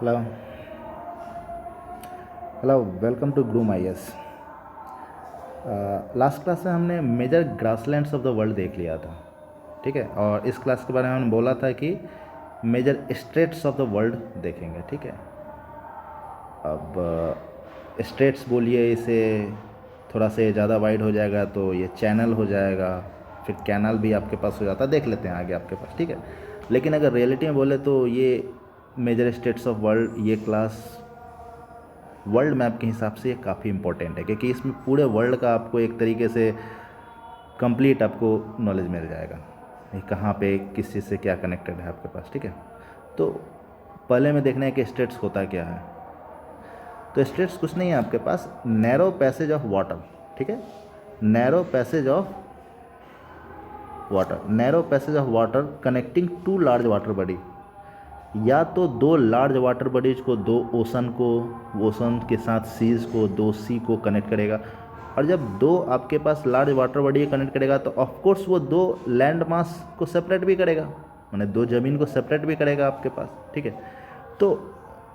Hello hello welcome to groom I S. Last class में हमने major grasslands of the world देख लिया था, ठीक है। और इस क्लास के बारे में हमने बोला था कि major states of the world देखेंगे, ठीक है। अब स्टेट्स बोलिए, इसे थोड़ा से ज़्यादा वाइड हो जाएगा तो ये चैनल हो जाएगा, फिर कैनल भी आपके पास हो जाता है, देख लेते हैं आगे आपके पास, ठीक है। लेकिन अगर रियलिटी में बोले तो ये मेजर स्टेट्स ऑफ वर्ल्ड, ये क्लास वर्ल्ड मैप के हिसाब से ये काफ़ी इंपॉर्टेंट है, क्योंकि इसमें पूरे वर्ल्ड का आपको एक तरीके से कंप्लीट आपको नॉलेज मिल जाएगा कि कहाँ पे किस चीज़ से क्या कनेक्टेड है आपके पास, ठीक है। तो पहले में देखना है कि स्टेट्स होता क्या है। तो स्टेट्स कुछ नहीं है आपके पास, नैरो पैसेज ऑफ वाटर, ठीक है। Narrow passage of water, narrow passage of water connecting to large water body, या तो दो लार्ज वाटर बॉडीज को, दो ओशन को, ओशन के साथ सीज को, दो सी को कनेक्ट करेगा। और जब दो आपके पास लार्ज वाटर बॉडी कनेक्ट करेगा तो ऑफ कोर्स वो दो लैंड मास को सेपरेट भी करेगा, माने दो ज़मीन को सेपरेट भी करेगा आपके पास, ठीक है। तो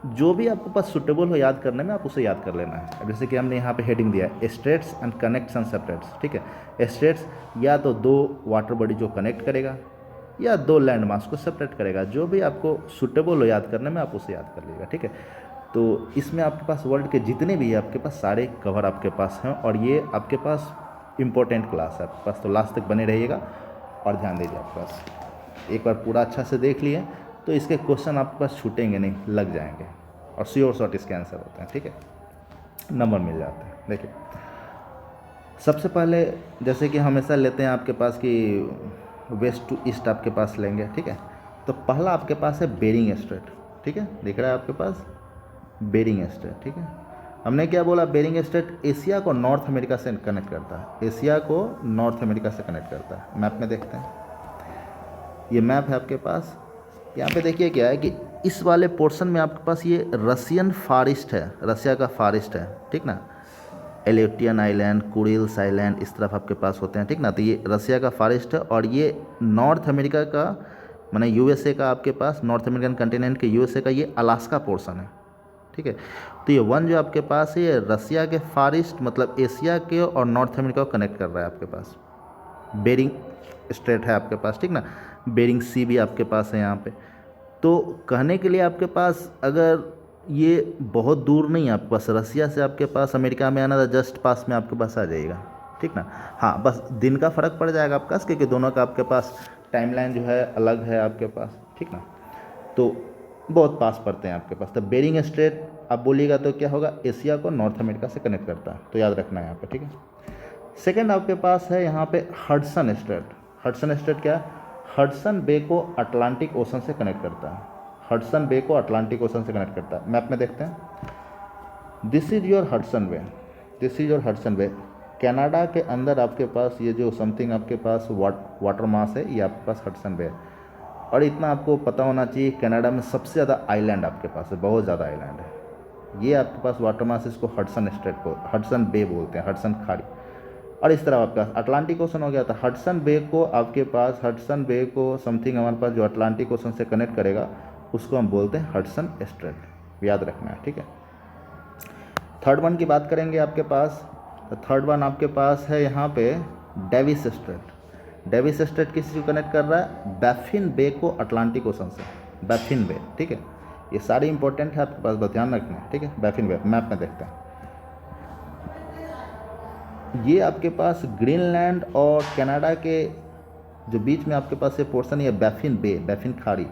जो भी आपके पास सुटेबल हो याद करने में, आप उसे याद कर लेना है। अब जैसे कि हमने यहाँ पे हेडिंग दिया है states and connects and separates, ठीक है। स्टेट्स या तो दो वाटर बॉडी जो कनेक्ट करेगा या दो लैंड मास को सेपरेट करेगा, जो भी आपको सुटेबल हो याद करने में आप उसे याद कर लीजिएगा, ठीक है। तो इसमें आपके पास वर्ल्ड के जितने भी आपके पास सारे कवर आपके पास हैं, और ये आपके पास इम्पोर्टेंट क्लास है आपके पास, तो लास्ट तक बने रहिएगा और ध्यान दीजिए आपके पास। एक बार पूरा अच्छा से देख लिए तो इसके क्वेश्चन आपके पास छूटेंगे नहीं, लग जाएंगे, और श्योर शॉर्ट इसके आंसर होते हैं, ठीक है, नंबर मिल जाते हैं। देखिए सबसे पहले जैसे कि हमेशा लेते हैं आपके पास कि वेस्ट टू ईस्ट आपके पास लेंगे, ठीक है। तो पहला आपके पास है बेरिंग स्ट्रेट, ठीक है, दिख रहा है आपके पास बेरिंग स्ट्रेट, ठीक है। हमने क्या बोला, बेरिंग स्ट्रेट एशिया को नॉर्थ अमेरिका से कनेक्ट करता है, एशिया को नॉर्थ अमेरिका से कनेक्ट करता है। मैप में देखते हैं, ये मैप है आपके पास। यहाँ पे देखिए क्या है कि इस वाले पोर्शन में आपके पास ये रसियन फार ईस्ट है, रसिया का फार ईस्ट है, ठीक ना। एलेटियन आइलैंड, कुरिल्स आइलैंड इस तरफ आपके पास होते हैं, ठीक ना। तो ये रसिया का फार ईस्ट है, और ये नॉर्थ अमेरिका का, माने यूएसए का आपके पास, नॉर्थ अमेरिकन कंटिनेंट के यूएसए का ये अलास्का पोर्शन है, ठीक है। तो ये वन जो आपके पास है ये रसिया के फार ईस्ट, मतलब एशिया के और नॉर्थ अमेरिका को कनेक्ट कर रहा है आपके पास। बेरिंग स्ट्रेट है आपके पास, ठीक ना। बेरिंग सी भी आपके पास है यहाँ पे। तो कहने के लिए आपके पास, अगर ये बहुत दूर नहीं है आपके पास, रसिया से आपके पास अमेरिका में आना था, जस्ट पास में आपके पास आ जाएगा, ठीक ना। हाँ, बस दिन का फ़र्क पड़ जाएगा आपके पास, क्योंकि दोनों का आपके पास टाइमलाइन जो है अलग है आपके पास, ठीक ना। तो बहुत पास पड़ते हैं आपके पास। तो बेरिंग स्ट्रेट आप बोलिएगा तो क्या होगा, एशिया को नॉर्थ अमेरिका से कनेक्ट करता है, तो याद रखना है यहाँ पर, ठीक है। सेकेंड आपके पास है यहाँ पे हडसन स्ट्रेट। हडसन स्ट्रेट क्या है, हडसन बे को अटलांटिक ओशन से कनेक्ट करता है, हडसन बे को अटलांटिक ओशन से कनेक्ट करता है। मैप में देखते हैं, this is your Hudson Bay, this is your Hudson Bay. Canada के अंदर आपके पास ये जो समथिंग आपके पास वाटर मास है, ये आपके पास हडसन बे है। और इतना आपको पता होना चाहिए, कनाडा में सबसे ज़्यादा आइलैंड आपके पास है, बहुत ज़्यादा आइलैंड है। ये आपके पास वाटर मास, इसको हडसन स्ट्रेट को हडसन बे बोलते हैं, हडसन खाड़ी। और इस तरह आपके पास अटलांटिक ओशन हो गया था, हडसन बे को आपके पास, हडसन बे को समथिंग हमारे पास जो अटलांटिक ओशन से कनेक्ट करेगा उसको हम बोलते हैं हडसन स्ट्रेट, याद रखना है, ठीक है। थर्ड वन की बात करेंगे आपके पास, तो थर्ड वन आपके पास है यहाँ पे डेविस स्ट्रेट। डेविस स्ट्रेट किस को कनेक्ट कर रहा है, बैफिन बे को अटलांटिक ओशन से, बैफिन बे, ठीक है। ये सारी इंपॉर्टेंट है आपके पास, बस ध्यान रखना है, ठीक है। बैफिन बे मैप में देखते हैं, ये आपके पास ग्रीनलैंड और कनाडा के जो बीच में आपके पास ये पोर्शन है बैफिन बे, बैफिन खाड़ी।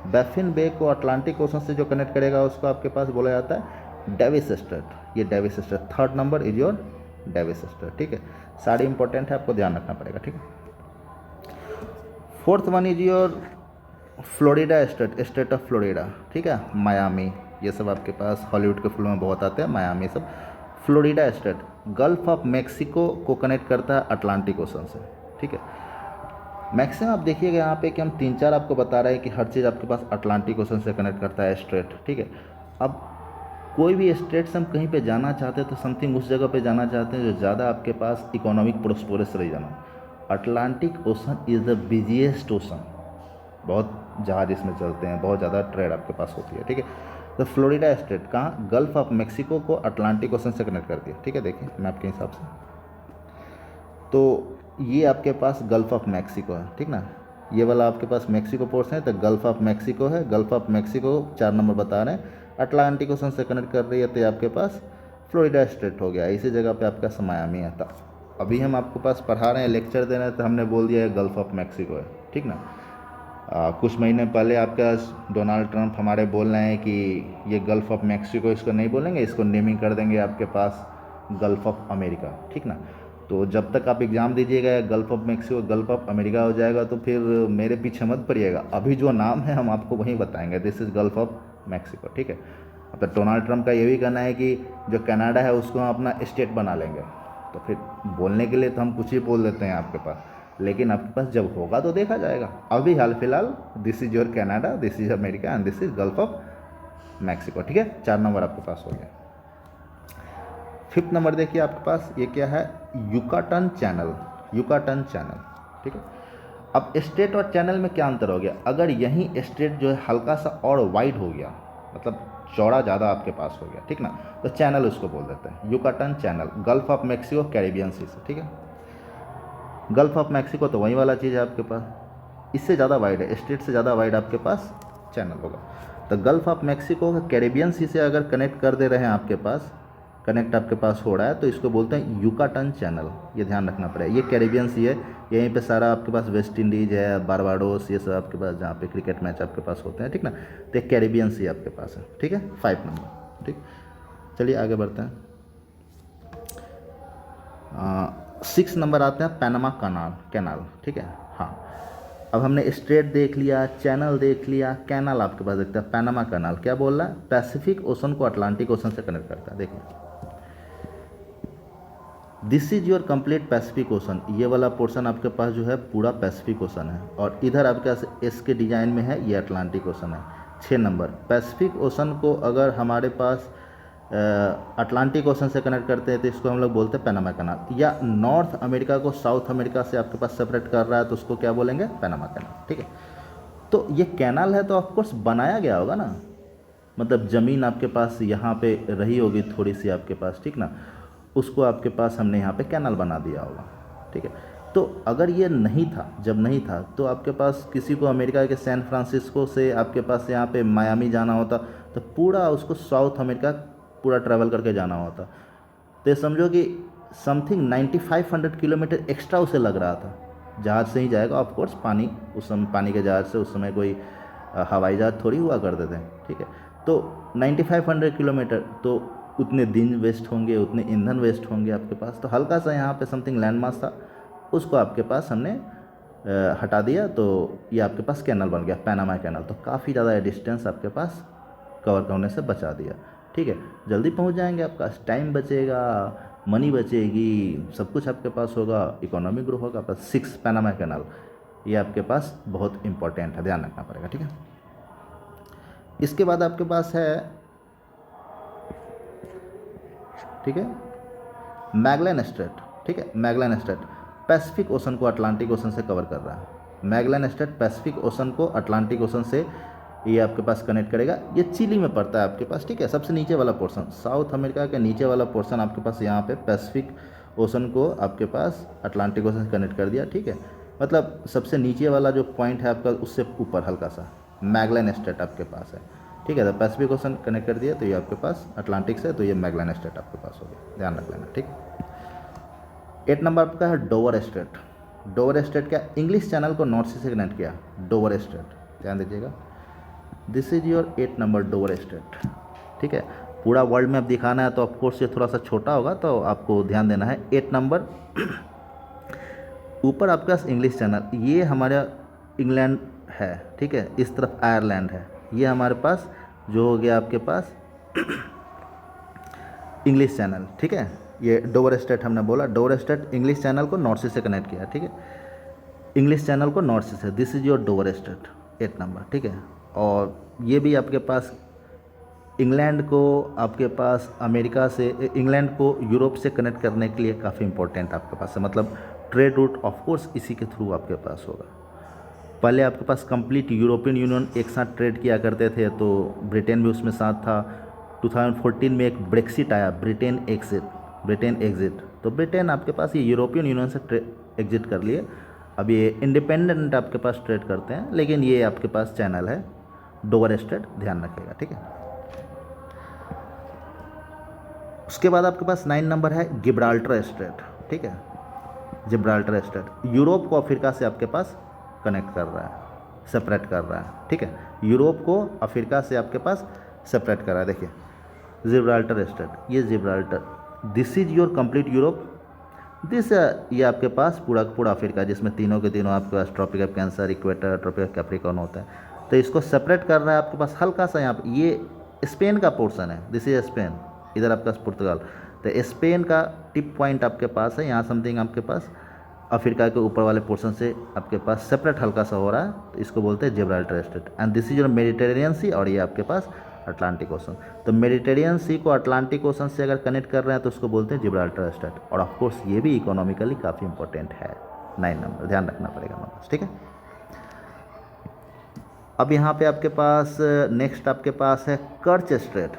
बैफिन बे को अटलांटिक ओशन से जो कनेक्ट करेगा उसको आपके पास बोला जाता है डेविस स्ट्रेट, ये Davis Strait. Third number is your Davis Strait, ठीक है। सारी इंपॉर्टेंट है, आपको ध्यान रखना पड़ेगा, ठीक है। Fourth one is your Florida state, state of Florida, ठीक है। मायामी, ये सब आपके पास हॉलीवुड के फिल्म में बहुत आते हैं, मायामी सब। Florida state gulf of Mexico को कनेक्ट करता है अटलांटिक ओशन से, ठीक है। मैक्सिमम आप देखिएगा यहाँ पे कि हम 3-4 आपको बता रहे हैं कि हर चीज़ आपके पास अटलांटिक ओशन से कनेक्ट करता है स्ट्रेट, ठीक है। अब कोई भी स्टेट से हम कहीं पे जाना चाहते हैं तो समथिंग उस जगह पे जाना चाहते हैं जो ज़्यादा आपके पास इकोनॉमिक प्रोस्पेरस रीजन हो। Atlantic ocean is the busiest ocean, बहुत जहाज इसमें चलते हैं, बहुत ज़्यादा ट्रेड आपके पास होती है, ठीक है। तो फ्लोरिडा स्टेट कहाँ, गल्फ ऑफ मेक्सिको को अटलांटिक ओशन से कनेक्ट करती है, ठीक है। देखिए मैप के हिसाब से, तो ये आपके पास गल्फ ऑफ मेक्सिको है, ठीक ना। ये वाला आपके पास मेक्सिको पोर्ट्स है, तो गल्फ ऑफ मेक्सिको है। गल्फ ऑफ मेक्सिको 4 नंबर बता रहे हैं, अटलांटिक ओशन से कनेक्ट कर रही है, तो ये आपके पास फ्लोरिडा स्टेट हो गया। इसी जगह पे आपका मायामी है। तो अभी हम आपके पास पढ़ा रहे हैं, लेक्चर दे रहे हैं, तो हमने बोल दिया है गल्फ ऑफ मेक्सिको है, ठीक ना। कुछ महीने पहले आपका डोनाल्ड ट्रंप हमारे बोल रहे हैं कि ये गल्फ ऑफ मेक्सिको इसको नहीं बोलेंगे, इसको नेमिंग कर देंगे आपके पास गल्फ ऑफ अमेरिका, ठीक ना। तो जब तक आप एग्ज़ाम दीजिएगा gulf of Mexico gulf of America हो जाएगा, तो फिर मेरे पीछे मत पड़िएगा। अभी जो नाम है हम आपको वहीं बताएंगे, this is gulf of Mexico, ठीक है। अब तो डोनाल्ड ट्रंप का ये भी कहना है कि जो कनाडा है उसको हम अपना स्टेट बना लेंगे। तो फिर बोलने के लिए तो हम कुछ ही बोल देते हैं आपके पास, लेकिन आपके पास जब होगा तो देखा जाएगा। अभी हाल फिलहाल this is your Canada, this is America and this is gulf of Mexico, ठीक है। 4 नंबर आपके पास हो गया। 5th नंबर देखिए आपके पास, ये क्या है, युकाटन चैनल, युकाटन चैनल, ठीक है। अब स्टेट और चैनल में क्या अंतर हो गया, अगर यहीं स्टेट जो है हल्का सा और वाइड हो गया, मतलब चौड़ा ज़्यादा आपके पास हो गया, ठीक ना, तो चैनल उसको बोल देते हैं Yucatan channel. Gulf of Mexico Caribbean sea से, ठीक है। गल्फ ऑफ मेक्सिको तो वही वाला चीज़ है आपके पास, इससे ज़्यादा वाइड है, स्टेट से ज़्यादा वाइड आपके पास चैनल होगा। तो गल्फ ऑफ मेक्सिको का कैरिबियन सी से अगर कनेक्ट कर दे रहे हैं आपके पास, कनेक्ट आपके पास हो रहा है, तो इसको बोलते हैं युकाटन चैनल। ये ध्यान रखना पड़ेगा, ये कैरिबियन सी है, यहीं पे सारा आपके पास वेस्ट इंडीज़ है, बारबाडोस, ये सब आपके पास जहाँ पे क्रिकेट मैच आपके पास होते हैं, ठीक ना। तो एक कैरिबियन सी आपके पास है, ठीक है। 5 नंबर, ठीक। चलिए आगे बढ़ते हैं। 6 नंबर आते हैं पैनामा कैनाल, ठीक है। हाँ, अब हमने स्ट्रेट देख लिया, चैनल देख लिया, कैनाल आपके पास देखते हैं पैनामा कैनाल। क्या बोल रहा है, पैसिफिक ओशन को अटलांटिक ओशन से कनेक्ट करता है। देखिए this is your complete Pacific ocean, ये वाला पोर्शन आपके पास जो है पूरा पैसिफिक ओशन है, और इधर आपके पास एस के डिजाइन में है, ये अटलांटिक ओशन है। 6 नंबर, पैसिफिक ओशन को अगर हमारे पास अटलांटिक ओशन से कनेक्ट करते हैं तो इसको हम लोग बोलते हैं पैनामा कैनाल। या नॉर्थ अमेरिका को साउथ अमेरिका से आपके पास सेपरेट कर रहा है तो उसको क्या बोलेंगे, पैनामा कैनाल, ठीक है। तो ये कैनाल है तो ऑफकोर्स बनाया गया होगा ना, मतलब ज़मीन आपके पास यहाँ पे रही होगी थोड़ी सी आपके पास, ठीक ना, उसको आपके पास हमने यहाँ पे कैनाल बना दिया होगा, ठीक है। तो अगर ये नहीं था, जब नहीं था, तो आपके पास किसी को अमेरिका के सैन फ्रांसिस्को से आपके पास यहाँ पे मायामी जाना होता, तो पूरा उसको साउथ अमेरिका पूरा ट्रैवल करके जाना होता। तो ये समझो कि समथिंग 9500 किलोमीटर एक्स्ट्रा उसे लग रहा था। जहाज़ से ही जाएगा ऑफकोर्स, पानी उस समय, पानी के जहाज़ से उस समय कोई हवाई जहाज़ थोड़ी हुआ करते थे, ठीक है। तो 9500 किलोमीटर, तो उतने दिन वेस्ट होंगे, उतने ईंधन वेस्ट होंगे आपके पास। तो हल्का सा यहाँ पे समथिंग लैंड मास था, उसको आपके पास हमने हटा दिया, तो ये आपके पास कैनल बन गया, पैनामा कैनल। तो काफ़ी ज़्यादा डिस्टेंस आपके पास कवर करने से बचा दिया, ठीक है। जल्दी पहुंच जाएंगे, आपका टाइम बचेगा, मनी बचेगी, सब कुछ आपके पास होगा, इकोनॉमी ग्रो होगा आपका। 6 पैनामा कैनाल, ये आपके पास बहुत इंपॉर्टेंट है, ध्यान रखना पड़ेगा, ठीक है। इसके बाद आपके पास है, ठीक है, मैगेलन स्ट्रेट, ठीक है। मैगेलन स्ट्रेट पैसिफिक ओशन को अटलांटिक ओशन से कवर कर रहा है। मैगेलन स्ट्रेट पैसिफिक ओशन को अटलांटिक ओशन से ये आपके पास कनेक्ट करेगा। ये चिली में पड़ता है आपके पास, ठीक है। सबसे नीचे वाला पोर्शन, साउथ अमेरिका के नीचे वाला पोर्शन आपके पास यहाँ पे पैसिफिक ओशन को आपके पास अटलांटिक ओशन से कनेक्ट कर दिया, ठीक है। मतलब सबसे नीचे वाला जो पॉइंट है आपका, उससे ऊपर हल्का सा मैगेलन स्ट्रेट आपके पास है, ठीक है। तो पैसिफिक ओशन कनेक्ट कर दिया, तो ये आपके पास अटलांटिक से, तो ये मैगेलन स्ट्रेट आपके पास हो गया, ध्यान रख लेना, ठीक। 8 नंबर आपका है डोवर स्ट्रेट। डोवर स्ट्रेट क्या, इंग्लिश चैनल को नॉर्थ सी से कनेक्ट किया, डोवर स्ट्रेट, ध्यान दीजिएगा। This is your 8 number Dover straight, ठीक है। पूरा वर्ल्ड में अब दिखाना है तो ऑफकोर्स ये थोड़ा सा छोटा होगा, तो आपको ध्यान देना है। 8 नंबर ऊपर आपके पास इंग्लिश चैनल, ये हमारा इंग्लैंड है, ठीक है। इस तरफ आयरलैंड है, ये हमारे पास जो हो गया आपके पास इंग्लिश चैनल, ठीक है। ये डोवर स्ट्रेट हमने बोला, डोवर स्ट्रेट इंग्लिश चैनल को नॉर्थ सी से कनेक्ट किया, ठीक है। इंग्लिश चैनल को नॉर्थ सी से, this is your Dover straight 8 number, ठीक है। और ये भी आपके पास इंग्लैंड को आपके पास अमेरिका से, इंग्लैंड को यूरोप से कनेक्ट करने के लिए काफ़ी इंपॉर्टेंट आपके पास है, मतलब ट्रेड रूट ऑफ कोर्स इसी के थ्रू आपके पास होगा। पहले आपके पास कंप्लीट यूरोपियन यूनियन एक साथ ट्रेड किया करते थे, तो ब्रिटेन भी उसमें साथ था। 2014 में एक ब्रेक्सिट आया, ब्रिटेन एग्जिट, तो ब्रिटेन आपके पास ये यूरोपियन यूनियन से एग्जिट कर लिए। अब ये इंडिपेंडेंट आपके पास ट्रेड करते हैं, लेकिन ये आपके पास चैनल है डोवर स्ट्रेट, ध्यान रखिएगा, ठीक है। उसके बाद आपके पास 9 नंबर है गिब्राल्टर स्ट्रेट, ठीक है। जिब्राल्टर स्ट्रेट यूरोप को अफ्रीका से आपके पास कनेक्ट कर रहा है, सेपरेट कर रहा है, ठीक है। यूरोप को अफ्रीका से आपके पास सेपरेट कर रहा है। देखिए जिब्राल्टर स्ट्रेट, ये Gibraltar, this is your complete Europe, this ये आपके पास पूरा पूरा अफ्रीका, जिसमें तीनों के तीनों आपके पास Tropic of Cancer, equator, Tropic of Capricorn होता है, तो इसको सेपरेट कर रहा है आपके पास हल्का सा यहाँ पे। ये स्पेन का पोर्शन है, दिस इज स्पेन, इधर आपके पास पुर्तगाल, तो स्पेन का टिप पॉइंट आपके पास है, यहाँ समथिंग आपके पास अफ्रीका के ऊपर वाले पोर्शन से आपके पास सेपरेट हल्का सा हो रहा है, तो इसको बोलते हैं Gibraltar strait. And this is your Mediterranean sea, और ये आपके पास अटलांटिक ओशन। तो मेडिटेरियन सी को अटलांटिक ओशन से अगर कनेक्ट कर रहे हैं तो उसको बोलते हैं जिब्राल्टर स्ट्रेट, और ऑफ कोर्स ये भी इकोनॉमिकली काफ़ी इंपॉर्टेंट है। 9 नंबर ध्यान रखना पड़ेगा नंबर, ठीक है। अब यहाँ पे आपके पास नेक्स्ट आपके पास है कर्च स्ट्रेट।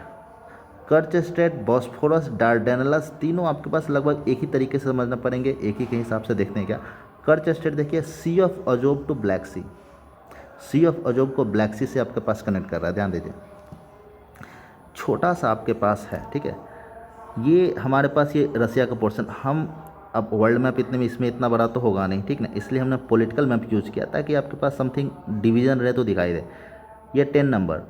कर्च स्ट्रेट, बॉस्फोरस, डार्डेनलस, तीनों आपके पास लगभग एक ही तरीके से समझना पड़ेंगे, एक ही के हिसाब से देखते हैं क्या। कर्च स्ट्रेट देखिए, Sea of Azov to Black Sea, Sea of Azov को ब्लैक सी से आपके पास कनेक्ट कर रहा है, ध्यान दीजिए। छोटा सा आपके पास है, ठीक है। ये हमारे पास ये रसिया का पोर्शन, हम अब वर्ल्ड मैप इतने में इसमें इतना बड़ा तो होगा नहीं, ठीक ना, इसलिए हमने पॉलिटिकल मैप यूज़ किया ताकि आपके पास समथिंग डिवीज़न रहे तो दिखाई दे। ये 10 नंबर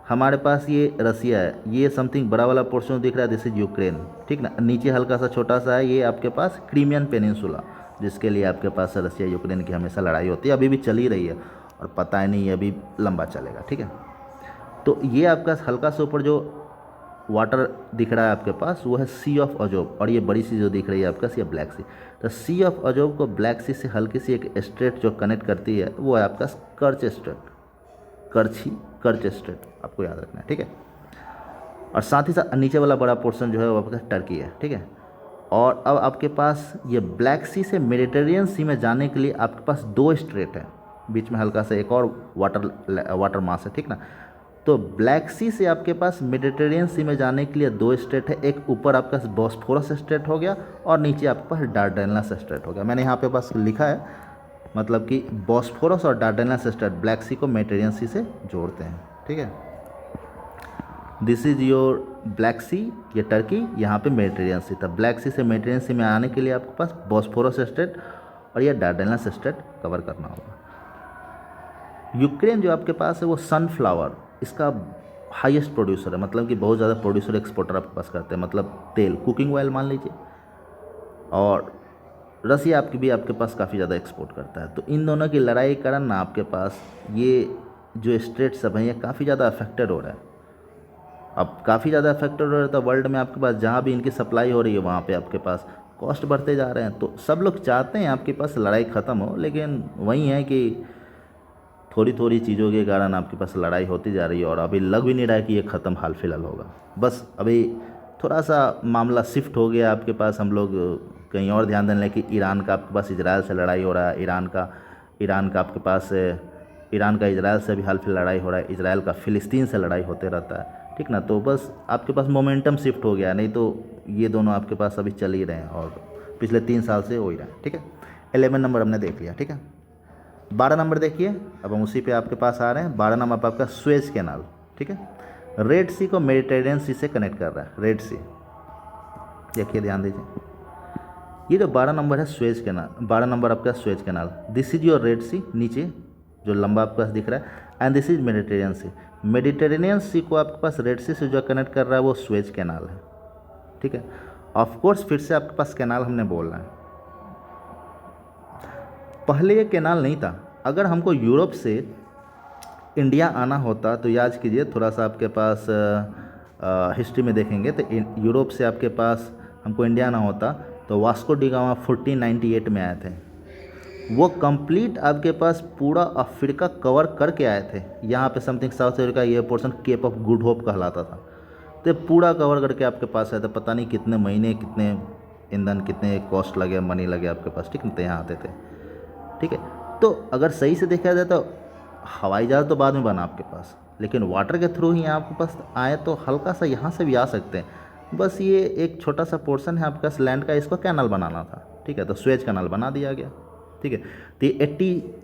हमारे पास ये रसिया है, ये समथिंग बड़ा वाला पोर्शन दिख रहा है, दिस इज यूक्रेन, ठीक ना। नीचे हल्का सा छोटा सा है, ये आपके पास क्रीमियन पेनिनसुला, जिसके लिए आपके पास रसिया यूक्रेन की हमेशा लड़ाई होती है, अभी भी चली रही है और पता ही नहीं अभी लंबा चलेगा, ठीक है। तो ये आपका हल्का से ऊपर जो वाटर दिख रहा है आपके पास वो है सी ऑफ अजोब, और ये बड़ी सी जो दिख रही है आपका सी ब्लैक सी। तो सी ऑफ अजोब को ब्लैक सी से हल्की सी एक स्ट्रेट जो कनेक्ट करती है वो है आपका कर्च स्ट्रेट, कर्च स्ट्रेट, आपको याद रखना है, ठीक है। और साथ ही साथ नीचे वाला बड़ा पोर्शन जो है वो आपका टर्की है, ठीक है। और अब आपके पास ये ब्लैक सी से मेडिटेरियन सी में जाने के लिए आपके पास 2 स्ट्रेट है, बीच में हल्का सा एक और वाटर मास है, ठीक ना। तो ब्लैक सी से आपके पास मेडिटेरियन सी में जाने के लिए 2 स्ट्रेट है, एक ऊपर आपका बॉस्फोरस स्ट्रेट हो गया और नीचे आपके पास डार्डेनलस स्ट्रेट हो गया। मैंने यहाँ पे बस लिखा है, मतलब कि बॉस्फोरस और डार्डेनलस स्ट्रेट ब्लैक सी को मेडिटेरियन सी से जोड़ते हैं, ठीक है। दिस इज योर ब्लैक सी, ये टर्की, यहाँ पे मेडिटेरियन सी था। ब्लैक सी से मेडिटेरियन सी में आने के लिए आपके पास बॉस्फोरस स्ट्रेट और ये डार्डेनलस स्ट्रेट कवर करना होगा। यूक्रेन जो आपके पास है वो सनफ्लावर, इसका हाईएस्ट प्रोड्यूसर है, मतलब कि बहुत ज़्यादा प्रोड्यूसर एक्सपोर्टर आपके पास करते हैं, मतलब तेल, कुकिंग ऑयल मान लीजिए। और रसिया आपकी भी आपके पास काफ़ी ज़्यादा एक्सपोर्ट करता है। तो इन दोनों की लड़ाई के कारण ना आपके पास ये जो स्टेट सब हैं ये काफ़ी ज़्यादा अफेक्टेड हो रहा है। अब काफ़ी ज़्यादा अफेक्टेड हो रहा है तो वर्ल्ड में आपके पास जहाँ भी इनकी सप्लाई हो रही है वहाँ पे आपके पास कॉस्ट बढ़ते जा रहे हैं। तो सब लोग चाहते हैं आपके पास लड़ाई ख़त्म हो, लेकिन वही है कि थोड़ी थोड़ी चीज़ों के कारण आपके पास लड़ाई होती जा रही है और अभी लग भी नहीं रहा है कि ये ख़त्म हाल फिलहाल होगा। बस अभी थोड़ा सा मामला शिफ्ट हो गया आपके पास, हम लोग कहीं और ध्यान देने लगे कि ईरान का आपके पास इजराइल से लड़ाई हो रहा है, ईरान का आपके पास ईरान का इजराइल से भी हाल फिलहाल लड़ाई हो रहा है, इजराइल का फ़िलिस्तीन से लड़ाई होते रहता है, ठीक ना। तो बस आपके पास मोमेंटम शिफ्ट हो गया, नहीं तो ये दोनों आपके पास अभी चल ही रहे हैं और पिछले 3 साल से हो ही रहे हैं, ठीक है। 11 नंबर हमने देख लिया, ठीक है। 12 नंबर देखिए, अब हम उसी पे आपके पास आ रहे हैं। 12 नंबर आपका सुएज कैनाल, ठीक है। रेड सी को मेडिटेरियन सी से कनेक्ट कर रहा है, रेड सी, देखिए ध्यान दीजिए। ये जो 12 नंबर है सुएज कैनाल, 12 नंबर आपका Suez canal, this is your Red Sea, नीचे जो लंबा आपके पास दिख रहा है, and this is Mediterranean sea. Mediterranean sea को आपके पास रेड सी से जो कनेक्ट कर रहा है वो सुएज कैनाल है, ठीक है। ऑफ कोर्स फिर से आपके पास कैनाल हमने बोलना है, पहले ये कैनाल नहीं था। अगर हमको यूरोप से इंडिया आना होता तो याद कीजिए, थोड़ा सा आपके पास हिस्ट्री में देखेंगे तो यूरोप से आपके पास हमको इंडिया आना होता तो वास्को डी गामा 1498 में आए थे। वो कंप्लीट आपके पास पूरा अफ्रीका कवर करके आए थे। यहाँ पे समथिंग साउथ अफ्रीका ये portion Cape of Good Hope कहलाता था, तो पूरा कवर करके आपके पास आए थे। पता नहीं कितने महीने, कितने ईंधन, कितने कॉस्ट लगे, मनी लगे आपके पास, ठीक है, तो यहाँ आते थे, ठीक है। तो अगर सही से देखा जाए तो हवाई जहाज़ तो बाद में बना आपके पास, लेकिन वाटर के थ्रू ही आपके पास आए तो हल्का सा यहाँ से भी आ सकते हैं। बस ये एक छोटा सा पोर्शन है आपके पास लैंड का, इसको कैनाल बनाना था, ठीक है, तो स्वेज कैनाल बना दिया गया, ठीक है। तो ये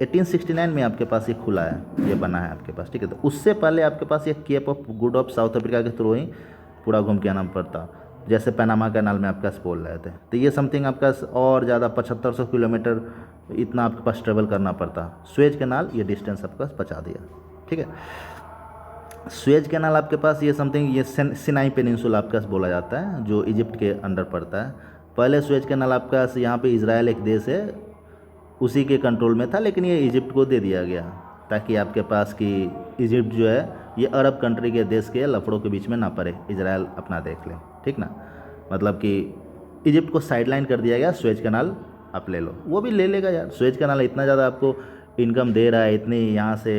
1869 में आपके पास ये खुला है, ये बना है आपके पास, ठीक है। तो उससे पहले आपके पास ये Cape of Good of South Africa के थ्रू ही पूरा घूम के आना पड़ता, जैसे पनामा कैनाल में आपके पास बोल रहे थे। तो ये समथिंग आपका और ज़्यादा 7500 किलोमीटर इतना आपके पास ट्रेवल करना पड़ता। स्वेज कैनाल ये डिस्टेंस आपके पास बचा दिया, ठीक है। स्वेज कैनाल आपके पास ये समथिंग ये सिनाई पेनिनसुला आपके पास बोला जाता है, जो इजिप्ट के अंडर पड़ता है। पहले स्वेज कैनाल आपका यहाँ पे इजराइल एक देश है उसी के कंट्रोल में था, लेकिन ये इजिप्ट को दे दिया गया ताकि आपके पास कि इजिप्ट जो है ये अरब कंट्री के देश के लफड़ों के बीच में ना पड़े, इजराइल अपना देख ले, ठीक ना। मतलब कि इजिप्ट को साइडलाइन कर दिया गया, स्वेज कैनाल आप ले लो, वो भी ले लेगा यार। स्वेज कैनाल इतना ज़्यादा आपको इनकम दे रहा है, इतनी यहाँ से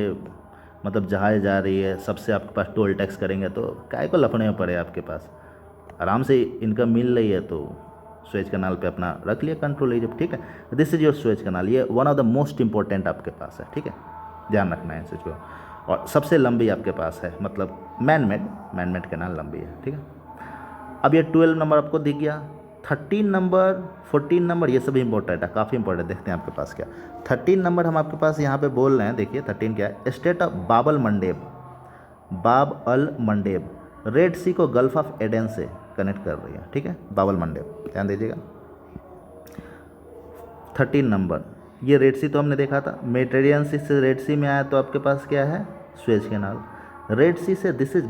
मतलब जहाज़ जा रही है, सबसे आपके पास टोल टैक्स करेंगे तो काय को लफड़े में पड़े, आपके पास आराम से इनकम मिल रही है, तो स्वेज कैनाल पे अपना रख लिया कंट्रोल इजिप्ट, ठीक है। This is your Suez canal, ये one of the most important आपके पास है, ठीक है, ध्यान रखना है इस चीज़ को। और सबसे लंबी आपके पास है, मतलब मैन मेड कैनाल लंबी है, ठीक है। अब ये 12 नंबर आपको दिख गया, 13 नंबर 14 नंबर ये सब इंपॉर्टेंट है, काफ़ी इंपॉर्टेंट। देखते हैं आपके पास क्या 13 नंबर हम आपके पास यहाँ पे बोल रहे हैं। देखिए 13 क्या है, स्टेट ऑफ बाब अल मंडेब रेड सी को गल्फ ऑफ एडन से कनेक्ट कर रही है, ठीक है, बाब अल मंडेब, ध्यान दीजिएगा। 13 नंबर ये रेड सी तो हमने देखा था, मेडिटेरियन सी से रेड सी में आया तो आपके पास क्या है, स्वेज कैनाल। रेड सी से this is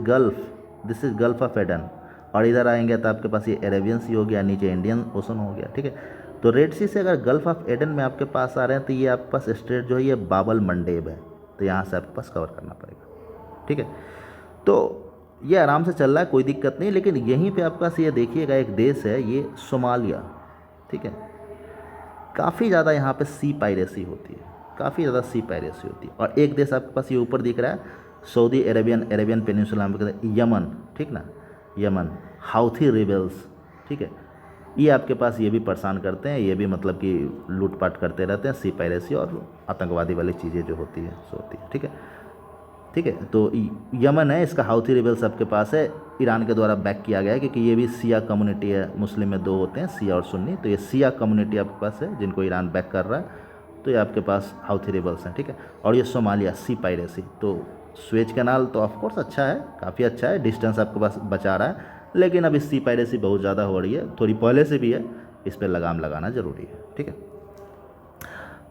gulf of Aden, और इधर आएंगे तो आपके पास ये अरेबियन सी हो गया, नीचे इंडियन ओशन हो गया, ठीक है। तो रेड सी से अगर गल्फ ऑफ एडन में आपके पास आ रहे हैं तो ये आपके पास स्ट्रेट जो है ये बाब अल मंडेब है, तो यहाँ से आपके पास कवर करना पड़ेगा, ठीक है। तो ये आराम से चल रहा है, कोई दिक्कत नहीं। लेकिन यहीं पे आपके पास ये देखिएगा एक देश है ये सोमालिया, ठीक है, काफ़ी ज़्यादा यहाँ पे सी पायरेसी होती है, काफ़ी ज़्यादा सी पायरेसी होती है। और एक देश आपके पास ये ऊपर दिख रहा है सऊदी अरेबियन पेनिनसुला में कहते हैं यमन, ठीक ना, यमन हाउथी रिबेल्स, ठीक है। ये आपके पास ये भी परेशान करते हैं, ये भी मतलब कि लूटपाट करते रहते हैं, सी पायरेसी और आतंकवादी वाली चीज़ें जो होती है सो होती है, ठीक है, ठीक है। तो यमन है, इसका हाउथी रिबेल्स आपके पास है, ईरान के द्वारा बैक किया गया है, क्योंकि ये भी सिया कम्युनिटी है, मुस्लिम में दो होते हैं सिया और सुन्नी, तो ये सिया कम्युनिटी आपके पास है जिनको ईरान बैक कर रहा है, तो ये आपके पास हाउथी रिबेल्स हैं, ठीक है। और ये सोमालिया सी पायरेसी, तो स्वेज कैनाल तो ऑफकोर्स अच्छा है, काफ़ी अच्छा है, डिस्टेंस आपके पास बचा रहा है, लेकिन अब इस सी पायरेसी बहुत ज़्यादा हो रही है, थोड़ी पहले से भी है, इस पर लगाम लगाना ज़रूरी है, ठीक है।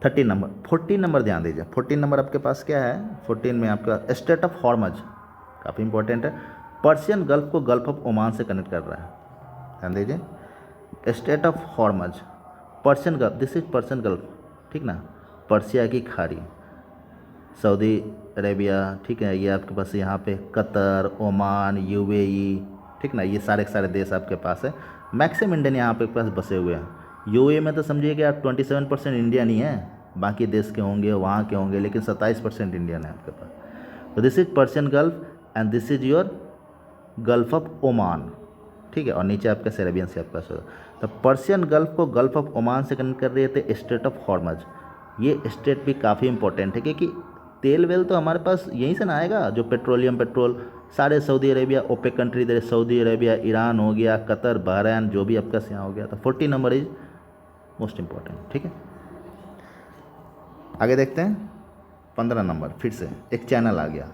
13 नंबर 14 नंबर ध्यान दीजिए, 14 नंबर आपके पास क्या है, 14 में आपका स्टेट ऑफ हॉर्मज, काफ़ी इंपॉर्टेंट है, पर्शियन गल्फ को गल्फ ऑफ ओमान से कनेक्ट कर रहा है, ध्यान दीजिए। Strait of Hormuz Persian Gulf, this is Persian Gulf, ठीक ना, पर्शिया की खाड़ी, सऊदी अरेबिया, ठीक है, ये आपके पास यहाँ पे कतर, ओमान, यूएई, ठीक ना, ये सारे के सारे देश आपके पास है। मैक्सिमम इंडियन यहाँ पे पास बसे हुए हैं। यूएई में तो समझिए कि आप 27% इंडियन ही है, बाकी देश के होंगे, वहाँ के होंगे, लेकिन 27% इंडियन है आपके पास। तो this is Persian gulf and this is your gulf of Oman, ठीक है, और नीचे आपका अरेबियन से आपका पास होगा। तो पर्शियन गल्फ को गल्फ ऑफ ओमान से कनेक्ट कर रहे थे स्टेट ऑफ हॉर्मज। ये स्टेट भी काफ़ी इंपॉर्टेंट है, क्योंकि तेल वेल तो हमारे पास यहीं से ना आएगा, जो पेट्रोल सारे सऊदी अरेबिया, ओपेक कंट्री इधर सऊदी अरेबिया, ईरान हो गया, कतर, बहरैन, जो भी आपका यहाँ हो गया। तो 14 नंबर इज मोस्ट इंपॉर्टेंट, ठीक है। आगे देखते हैं 15 नंबर, फिर से एक चैनल आ गया,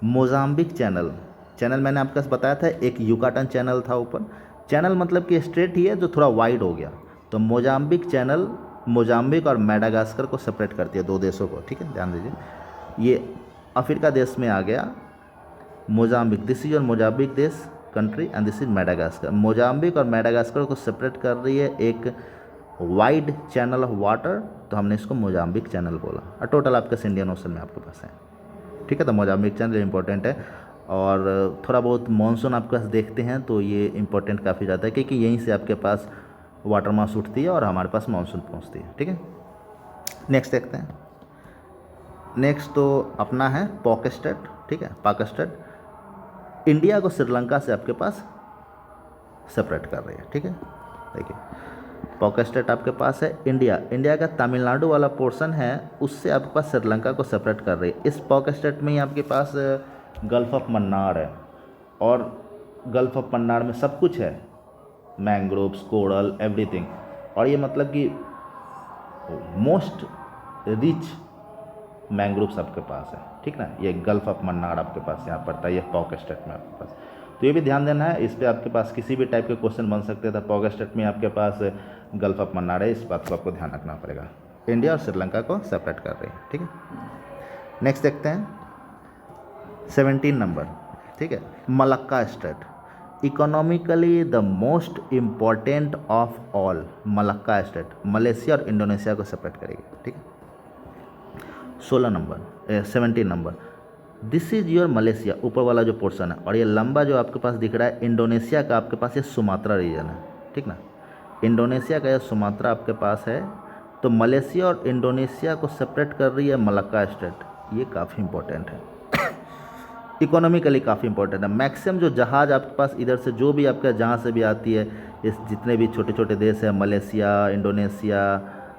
मोजाम्बिक चैनल मैंने आपके पास बताया था, एक युकाटन चैनल था ऊपर, चैनल मतलब कि स्ट्रेट ही है जो थोड़ा वाइड हो गया। तो मोजाम्बिक चैनल मोजाम्बिक और मेडागास्कर को सेपरेट करती है, दो देशों को, ठीक है, ध्यान दीजिए। ये अफ्रीका देश में आ गया Mozambique, this is your Mozambique देश country and this is Madagascar. Mozambique और मेडागास्कर को सेपरेट कर रही है एक वाइड चैनल ऑफ वाटर, तो हमने इसको मोजाम्बिक चैनल बोला। और टोटल आपके इंडियन ओशन में आपके पास है, ठीक है। तो मोजाम्बिक चैनल इंपॉर्टेंट है, और थोड़ा बहुत मानसून आपके पास देखते हैं तो ये इंपॉर्टेंट काफ़ी ज़्यादा है, क्योंकि यहीं से आपके पास वाटर मास उठती है और हमारे पास मानसून पहुँचती है, ठीक है। नेक्स्ट देखते हैं, नेक्स्ट तो अपना है पॉक स्टेट, ठीक है, पाक स्टेट, इंडिया को श्रीलंका से आपके पास सेपरेट कर रही है, ठीक है। देखिए पॉकेट स्टेट आपके पास है इंडिया। इंडिया का तमिलनाडु वाला पोर्शन है, उससे आपके पास श्रीलंका को सेपरेट कर रही है। इस पॉकेट स्टेट में ही आपके पास गल्फ ऑफ मन्नार है, और गल्फ ऑफ मन्नार में सब कुछ है, मैंग्रोव्स, कोरल, एवरीथिंग। और ये मतलब कि मोस्ट रिच मैंग्रोव्स आपके पास है, ठीक ना। ये गल्फ ऑफ मन्नार आपके पास यहाँ पड़ता है, ये पॉकेट स्टेट में आपके पास। तो ये भी ध्यान देना है, इस पर आपके पास किसी भी टाइप के क्वेश्चन बन सकते थे। पॉकेट स्टेट में आपके पास गल्फ ऑफ मन्नार है, इस बात को आपको ध्यान रखना पड़ेगा। इंडिया और श्रीलंका को सेपरेट कर रही है, ठीक है। नेक्स्ट देखते हैं 17 नंबर, ठीक है। Malacca state, economically the most important of all. Malacca state Malaysia और इंडोनेशिया को सेपरेट करेगी, ठीक है। 17 number, this is your Malaysia, ऊपर वाला जो पोर्शन है, और ये लंबा जो आपके पास दिख रहा है इंडोनेशिया का, आपके पास ये सुमात्रा रीजन है, ठीक ना। इंडोनेशिया का ये सुमात्रा आपके पास है, तो मलेशिया और इंडोनेशिया को सेपरेट कर रही है मलक्का स्टेट। ये काफ़ी इंपॉर्टेंट है, इकोनॉमिकली काफ़ी इंपॉर्टेंट है। मैक्सिमम जो जहाज़ आपके पास इधर से जो भी आपका जहाँ से भी आती है, इस जितने भी छोटे छोटे देश हैं, मलेशिया, इंडोनेशिया,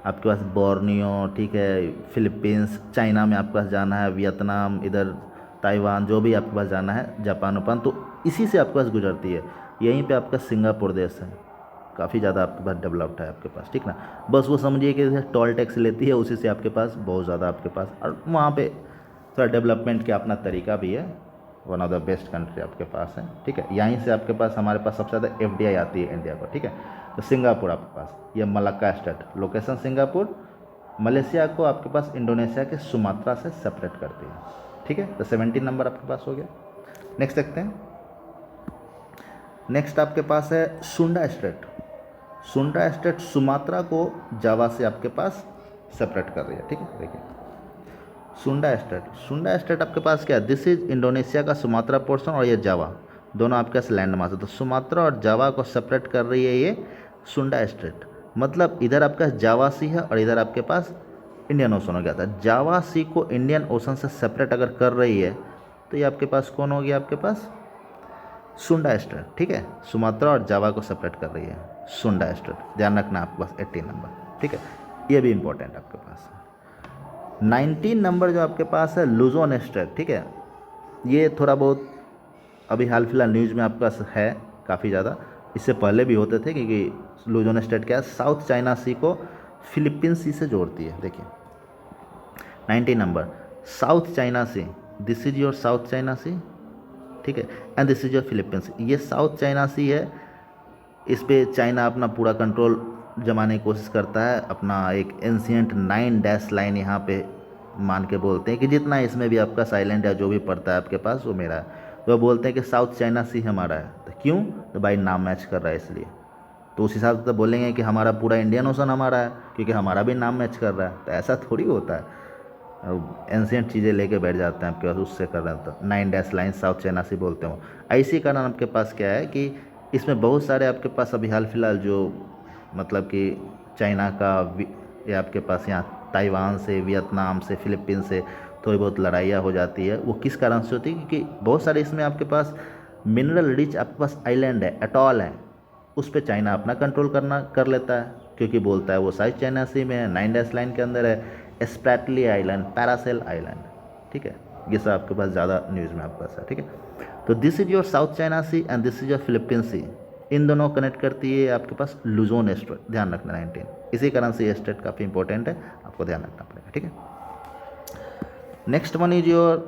आपके पास बोर्नियो, ठीक है, फिलीपींस, चाइना में आपके पास जाना है, वियतनाम, इधर ताइवान, जो भी आपके पास जाना है, जापान उपान, तो इसी से आपके पास गुजरती है। यहीं पे आपका सिंगापुर देश है, काफ़ी ज़्यादा आपके पास डेवलप्ड है आपके पास, ठीक ना। बस वो समझिए कि जैसे टोल टैक्स लेती है, उसी से आपके पास बहुत ज़्यादा आपके पास, और वहाँ पे थोड़ा डेवलपमेंट का अपना तरीका भी है। One of the best country आपके पास है, ठीक है। यहीं से आपके पास हमारे पास सबसे ज़्यादा FDI आती है इंडिया को, ठीक है। तो सिंगापुर आपके पास, ये Malacca state, location Singapore, Malaysia को आपके पास इंडोनेशिया के सुमात्रा से सेपरेट करती है, ठीक है। तो 17 नंबर आपके पास हो गया। नेक्स्ट देखते हैं, नेक्स्ट आपके पास है सुंडा स्टेट। सुंडा स्टेट सुमात्रा को जावा से आपके पास सेपरेट कर रही है, ठीक है। देखिए सुंडा स्टेट आपके पास क्या है, दिस इज इंडोनेशिया का सुमात्रा पोर्शन, और ये जावा, दोनों आपके पास लैंड मास है। तो सुमात्रा और जावा को सेपरेट कर रही है ये सुंडा स्टेट। मतलब इधर आपका जावा सी है और इधर आपके पास इंडियन ओशन हो गया था। जावा सी को इंडियन ओशन से सेपरेट अगर कर रही है, तो ये आपके पास कौन हो गया, आपके पास सुंडा स्टेट, ठीक है। सुमात्रा और जावा को सेपरेट कर रही है सुंडा स्टेट, ध्यान रखना आपके पास 18 नंबर, ठीक है। ये भी इंपॉर्टेंट आपके पास। 19 नंबर जो आपके पास है लुजोन स्टेट, ठीक है। ये थोड़ा बहुत अभी हाल फिलहाल न्यूज़ में आपके पास है काफ़ी ज़्यादा, इससे पहले भी होते थे, क्योंकि लुजोन स्टेट क्या है, साउथ चाइना सी को फिलीपींस सी से जोड़ती है। देखिए 19 number, South China Sea, this is your South China Sea, ठीक है, and this is your Philippines. ये साउथ चाइना सी है, इस पे चाइना अपना पूरा कंट्रोल जमाने की कोशिश करता है। अपना एक एंशियंट 9 डैश लाइन यहाँ पे मान के बोलते हैं कि जितना इसमें भी आपका साइलेंट या जो भी पड़ता है आपके पास वो मेरा है। तो बोलते हैं कि साउथ चाइना सी हमारा है। तो क्यों, तो भाई नाम मैच कर रहा है इसलिए। तो उस हिसाब से तो बोलेंगे कि हमारा पूरा इंडियन ओशन हमारा है, क्योंकि हमारा भी नाम मैच कर रहा है। तो ऐसा थोड़ी होता है, एंशियंट चीज़ें लेके बैठ जाते हैं आपके पास, उससे कर रहे हैं। तो 9 डैश लाइन साउथ चाइना सी बोलते हो। ऐसी कारण आपके पास क्या है कि इसमें बहुत सारे आपके पास अभी हाल फिलहाल जो मतलब कि चाइना का या आपके पास यहाँ ताइवान से, वियतनाम से, फिलीपींस से थोड़ी बहुत लड़ाइयाँ हो जाती है। वो किस कारण से होती है, क्योंकि बहुत सारे इसमें आपके पास मिनरल रिच आपके पास आइलैंड है, एटॉल है, उस पर चाइना अपना कंट्रोल कर लेता है, क्योंकि बोलता है वो साइड चाइना सी में है, 9 डैश लाइन के अंदर है, स्प्रैटली आइलैंड, पैरासेल आइलैंड, ठीक है। ये सब आपके पास ज़्यादा न्यूज़ में आपके पास है, ठीक है। तो this is your South China Sea and this is your Philippines Sea, इन दोनों कनेक्ट करती है आपके पास लुजोन स्टेट, ध्यान रखना 19। इसी कारण से ये स्टेट काफ़ी इंपॉर्टेंट है, आपको ध्यान रखना पड़ेगा, ठीक है। Next one is your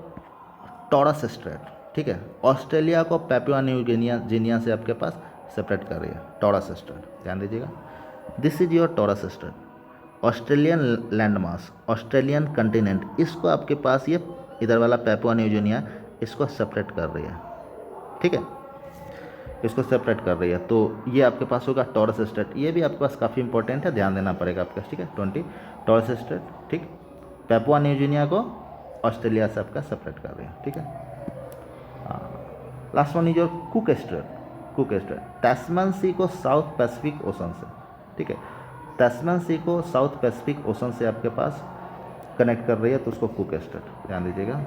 taurus strait, ठीक है। ऑस्ट्रेलिया को पैपुआ न्यू गिनिया से आपके पास सेपरेट कर रही है टॉरस स्टेट, ध्यान दीजिएगा। This is your taurus state, Australian land mass, Australian continent, इसको आपके पास ये इधर वाला पैपुआ न्यू गिनिया इसको सेपरेट कर रही है, ठीक है, इसको सेपरेट कर रही है। तो ये आपके पास होगा टॉरस स्टेट। ये भी आपके पास काफ़ी इंपॉर्टेंट है, ध्यान देना पड़ेगा आपके पास, ठीक है। 20 टॉरस स्टेट, ठीक। पैपुआ न्यू गिनिया को ऑस्ट्रेलिया से आपका सेपरेट कर रही है, ठीक है। Last one is your Cook strait, Tasman Sea को साउथ पैसिफिक ओशन से, ठीक है। टैस्मैन सी को साउथ पैसिफिक ओशन से आपके पास कनेक्ट कर रही है, तो उसको कुक स्टेट, ध्यान दीजिएगा।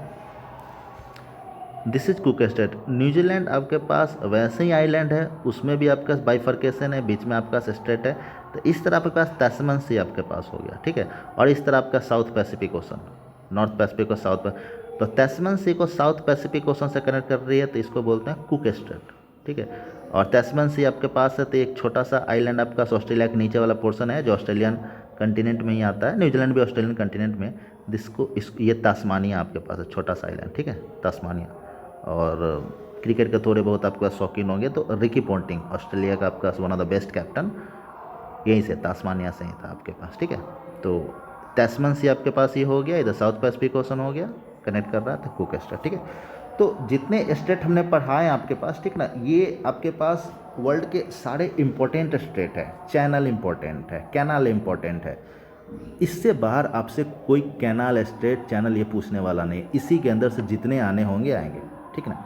This is cook state. New Zealand आपके पास वैसे ही आइलैंड है, उसमें भी आपके पास बाइफर्केशन है, बीच में आपका स्टेट है। तो इस तरह आपके पास तैस्मन सी आपके पास हो गया, ठीक है। और इस तरह आपका south Pacific ocean, north Pacific और साउथ। तो तैस्मन सी को साउथ पैसिफिक ओशन से कनेक्ट कर रही है, तो इसको बोलते हैं कुक स्टेट, ठीक है। और तैस्मन सी आपके पास है, तो एक छोटा सा आइलैंड आपका ऑस्ट्रेलिया के नीचे वाला पोर्शन है, जो ऑस्ट्रेलियन कंटिनेंट में ही आता है। न्यूजीलैंड भी ऑस्ट्रेलियन कंटिनेंट में। जिसको इस ये तास्मानिया आपके पास है, छोटा सा आइलैंड, ठीक है, तास्मानिया। और क्रिकेट के थोड़े बहुत आपके पास शौकीन होंगे, तो रिकी पॉन्टिंग ऑस्ट्रेलिया का आपका one of the best captain यहीं से तास्मानिया से ही था आपके पास, ठीक है। तो तैस्मन सी आपके पास ये हो गया, इधर साउथ पैसिफिक ओशन हो गया, कनेक्ट कर रहा था कुक स्टेट, ठीक है। तो जितने स्टेट हमने पढ़ाए आपके पास, ठीक ना, ये आपके पास वर्ल्ड के सारे इंपॉर्टेंट स्टेट है। चैनल इंपॉर्टेंट है, कैनाल इंपॉर्टेंट है। इससे बाहर आपसे कोई कैनाल, स्टेट, चैनल ये पूछने वाला नहीं। इसी के अंदर से जितने आने होंगे आएंगे, ठीक ना।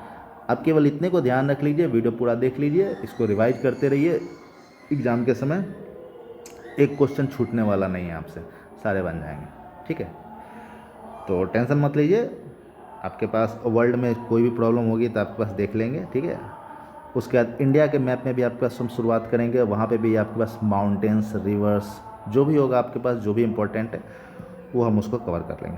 आप केवल इतने को ध्यान रख लीजिए, वीडियो पूरा देख लीजिए, इसको रिवाइज करते रहिए। एग्ज़ाम के समय एक क्वेश्चन छूटने वाला नहीं है आपसे, सारे बन जाएंगे, ठीक है। तो टेंशन मत लीजिए, आपके पास वर्ल्ड में कोई भी प्रॉब्लम होगी तो आपके पास देख लेंगे, ठीक है। उसके बाद इंडिया के मैप में भी आपके पास हम शुरुआत करेंगे, वहाँ पे भी आपके पास माउंटेन्स, रिवर्स, जो भी होगा आपके पास, जो भी इम्पोर्टेंट है वो हम उसको कवर कर लेंगे,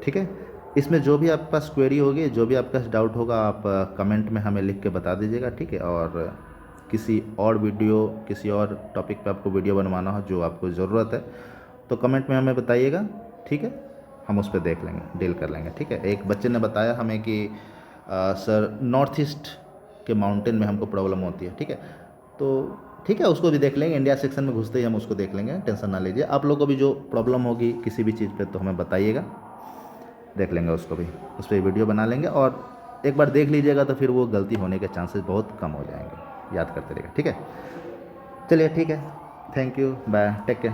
ठीक है। इसमें जो भी आपके पास क्वेरी होगी, जो भी आपके पास डाउट होगा, आप कमेंट में हमें लिख के बता दीजिएगा, ठीक है। और किसी और वीडियो, किसी और टॉपिक पे आपको वीडियो बनवाना हो जो आपको ज़रूरत है, तो कमेंट में हमें बताइएगा, ठीक है। हम उस पर देख लेंगे, डील कर लेंगे, ठीक है। एक बच्चे ने बताया हमें कि सर नॉर्थ ईस्ट के माउंटेन में हमको प्रॉब्लम होती है, ठीक है। तो ठीक है, उसको भी देख लेंगे, इंडिया सेक्शन में घुसते ही हम उसको देख लेंगे, टेंशन ना लीजिए। आप लोगों को भी जो प्रॉब्लम होगी किसी भी चीज़ पे तो हमें बताइएगा, देख लेंगे उसको भी, उस पर वीडियो बना लेंगे। और एक बार देख लीजिएगा तो फिर वो गलती होने के चांसेस बहुत कम हो जाएंगे। याद करते रहिएगा, ठीक है। चलिए ठीक है, thank you, bye, take care.